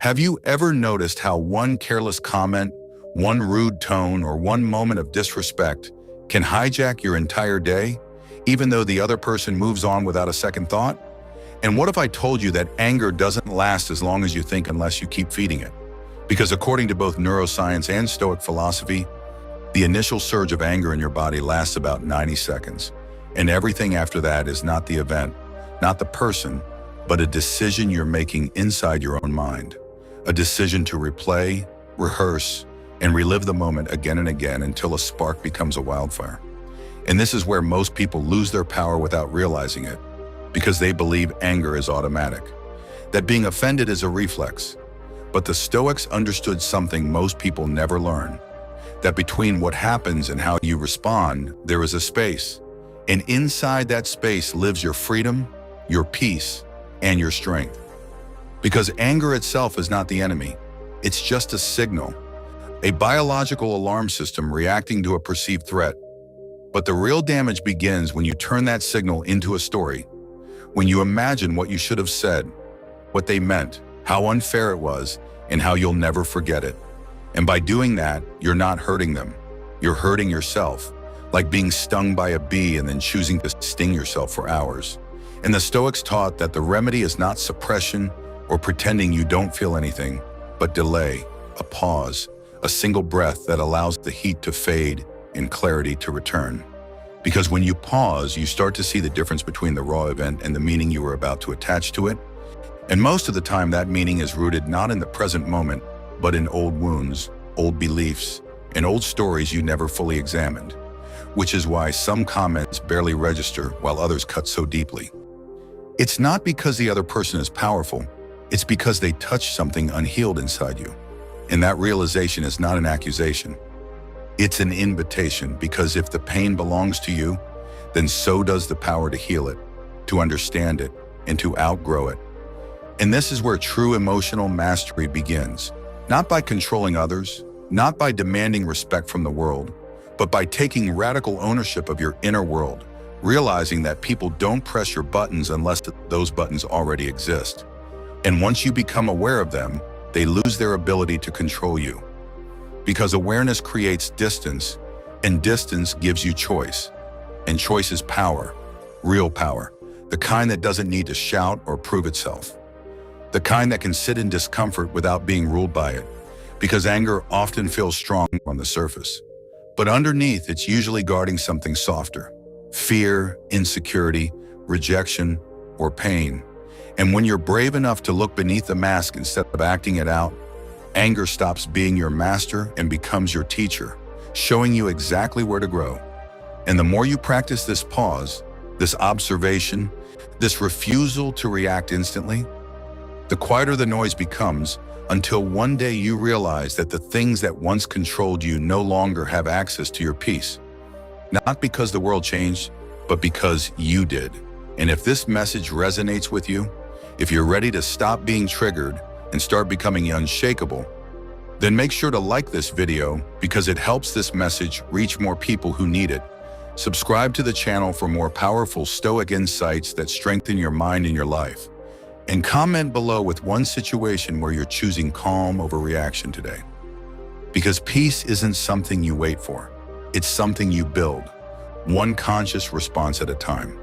Have you ever noticed how one careless comment, one rude tone, or one moment of disrespect can hijack your entire day, even though the other person moves on without a second thought? And what if I told you that anger doesn't last as long as you think unless you keep feeding it? Because according to both neuroscience and Stoic philosophy, the initial surge of anger in your body lasts about 90 seconds. And everything after that is not the event, not the person, but a decision you're making inside your own mind. A decision to replay, rehearse, and relive the moment again and again until a spark becomes a wildfire. And this is where most people lose their power without realizing it, because they believe anger is automatic, that being offended is a reflex. But the Stoics understood something most people never learn, that between what happens and how you respond, there is a space. And inside that space lives your freedom, your peace, and your strength. Because anger itself is not the enemy. It's just a signal, a biological alarm system reacting to a perceived threat. But the real damage begins when you turn that signal into a story, when you imagine what you should have said, what they meant, how unfair it was, and how you'll never forget it. And by doing that, you're not hurting them. You're hurting yourself, like being stung by a bee and then choosing to sting yourself for hours. And the Stoics taught that the remedy is not suppression or pretending you don't feel anything, but delay, a pause, a single breath that allows the heat to fade and clarity to return. Because when you pause, you start to see the difference between the raw event and the meaning you were about to attach to it. And most of the time, that meaning is rooted not in the present moment, but in old wounds, old beliefs, and old stories you never fully examined, which is why some comments barely register while others cut so deeply. It's not because the other person is powerful, it's because they touched something unhealed inside you. And that realization is not an accusation. It's an invitation, because if the pain belongs to you, then so does the power to heal it, to understand it, and to outgrow it. And this is where true emotional mastery begins, not by controlling others, not by demanding respect from the world, but by taking radical ownership of your inner world, realizing that people don't press your buttons unless those buttons already exist. And once you become aware of them, they lose their ability to control you. Because awareness creates distance, and distance gives you choice. And choice is power, real power, the kind that doesn't need to shout or prove itself. The kind that can sit in discomfort without being ruled by it, because anger often feels strong on the surface. But underneath, it's usually guarding something softer: fear, insecurity, rejection, or pain. And when you're brave enough to look beneath the mask instead of acting it out, anger stops being your master and becomes your teacher, showing you exactly where to grow. And the more you practice this pause, this observation, this refusal to react instantly, the quieter the noise becomes, until one day you realize that the things that once controlled you no longer have access to your peace. Not because the world changed, but because you did. And if this message resonates with you, if you're ready to stop being triggered and start becoming unshakable, then make sure to like this video, because it helps this message reach more people who need it. Subscribe to the channel for more powerful Stoic insights that strengthen your mind and your life. And comment below with one situation where you're choosing calm over reaction today. Because peace isn't something you wait for. It's something you build, one conscious response at a time.